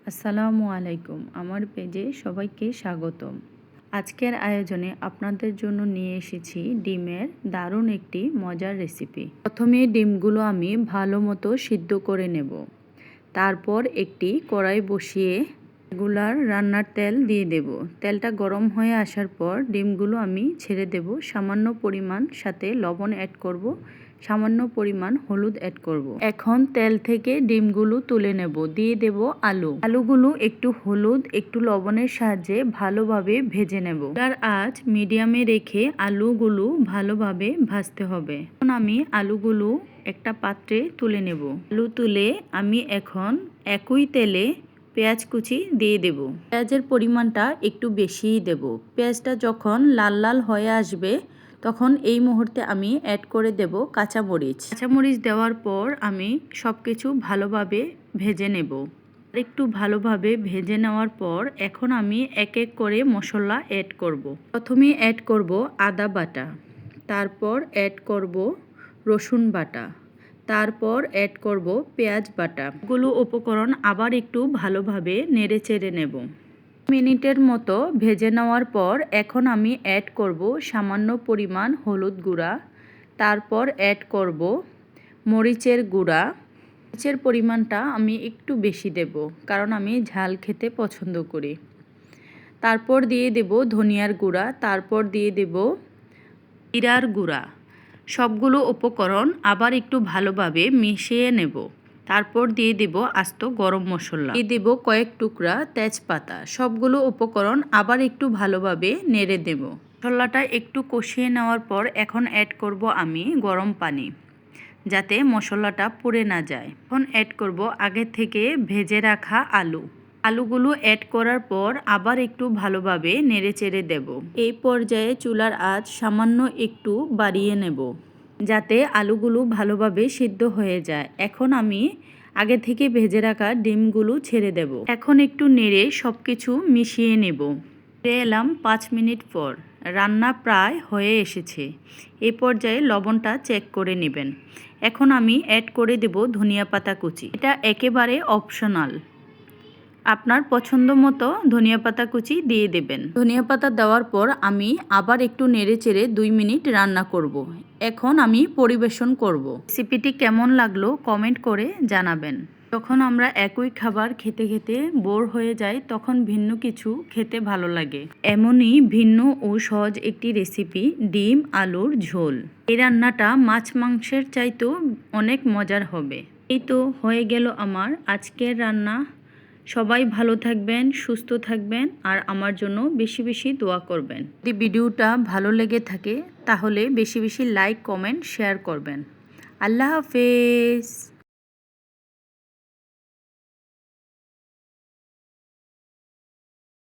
আসসালামু আলাইকুম। আমার পেজে সবাইকে স্বাগতম। আজকের আয়োজনে আপনাদের জন্য নিয়ে এসেছি ডিমের দারুণ একটি মজার রেসিপি। প্রথমে ডিমগুলো আমি ভালো মতো সিদ্ধ করে নেব। তারপর একটি কড়াই বসিয়ে রেগুলার রান্নার তেল দিয়ে দেব। তেলটা গরম হয়ে আসার পর ডিমগুলো আমি ছেড়ে দেব। সামান্য পরিমাণ সাথে লবণ অ্যাড করব, সামান্য পরিমাণ হলুদ অ্যাড করব। এখন তেল থেকে ডিমগুলো তুলে নেব। দিয়ে দেব আলুগুলো একটু হলুদ একটু লবণের সাহায্যে ভালোভাবে ভেজে নেব। তার আঁচ মিডিয়ামে রেখে আলুগুলো ভালোভাবে ভাজতে হবে। এখন আমি আলুগুলো একটা পাত্রে তুলে নেব। আলু তুলে আমি এখন একই তেলে পেঁয়াজ কুচি দিয়ে দেব। পেঁয়াজের পরিমাণটা একটু বেশিই দেব। পেঁয়াজটা যখন লাল লাল হয়ে আসবে তখন এই মুহূর্তে আমি অ্যাড করে দেব কাঁচামরিচ। কাঁচামরিচ দেওয়ার পর আমি সব কিছু ভালোভাবে ভেজে নেব। একটু ভালোভাবে ভেজে নেওয়ার পর এখন আমি এক এক করে মশলা অ্যাড করব। প্রথমে অ্যাড করব আদা বাটা, তারপর অ্যাড করব রসুন বাটা, তারপর অ্যাড করব পেঁয়াজ বাটা। এগুলো উপকরণ আবার একটু ভালোভাবে নেড়ে চেড়ে নেব। মিনিটের মতো ভেজে নেওয়ার পর এখন আমি অ্যাড করব সামান্য পরিমাণ হলুদ গুঁড়া, তারপর অ্যাড করব মরিচের গুঁড়া। মরিচের পরিমাণটা আমি একটু বেশি দেব কারণ আমি ঝাল খেতে পছন্দ করি। তারপর দিয়ে দেব ধনিয়ার গুঁড়া, তারপর দিয়ে দেব জিরার গুঁড়া। সবগুলো উপকরণ আবার একটু ভালোভাবে মিশিয়ে নেব। তারপর দিয়ে দেব আস্ত গরম মশলা, দিয়ে দেব কয়েক টুকরা তেজপাতা। সবগুলো উপকরণ আবার একটু ভালোভাবে নেড়ে দেব। মশলাটা একটু কষিয়ে নেওয়ার পর এখন অ্যাড করব আমি গরম পানি, যাতে মশলাটা পুড়ে না যায়। এখন অ্যাড করব আগে থেকে ভেজে রাখা আলুগুলো অ্যাড করার পর আবার একটু ভালোভাবে নেড়ে চেড়ে দেব। এই পর্যায়ে চুলার আঁচ সামান্য একটু বাড়িয়ে নেব যাতে আলুগুলো ভালোভাবে সিদ্ধ হয়ে যায়। এখন আমি আগে থেকে ভেজে রাখা ডিমগুলো ছেড়ে দেব। এখন একটু নেড়ে সব কিছু মিশিয়ে নেব। ফিরে এলাম 5 মিনিট পর। রান্না প্রায় হয়ে এসেছে। এই পর্যায়ে লবণটা চেক করে নেবেন। এখন আমি অ্যাড করে দেব ধনিয়া পাতা কুচি। এটা একেবারে অপশনাল, আপনার পছন্দ মতো ধনিয়া পাতা কুচি দিয়ে দেবেন। ধনিয়া পাতা দেওয়ার পর আমি আবার একটু নেড়ে চেড়ে 2 মিনিট রান্না করব। এখন আমি পরিবেশন করব। রেসিপিটি কেমন লাগলো কমেন্ট করে জানাবেন। যখন আমরা একই খাবার খেতে খেতে বোর হয়ে যাই তখন ভিন্ন কিছু খেতে ভালো লাগে। এমনই ভিন্ন ও সহজ একটি রেসিপি ডিম আলুর ঝোল। এই রান্নাটা মাছ মাংসের চাইতেও অনেক মজার হবে। এই তো হয়ে গেল আমার আজকের রান্না। সবাই ভালো থাকবেন, সুস্থ থাকবেন আর আমার জন্য বেশি বেশি দোয়া করবেন। যদি ভিডিওটা ভালো লেগে থাকে তাহলে বেশি বেশি লাইক কমেন্ট শেয়ার করবেন। আল্লাহ হাফেজ।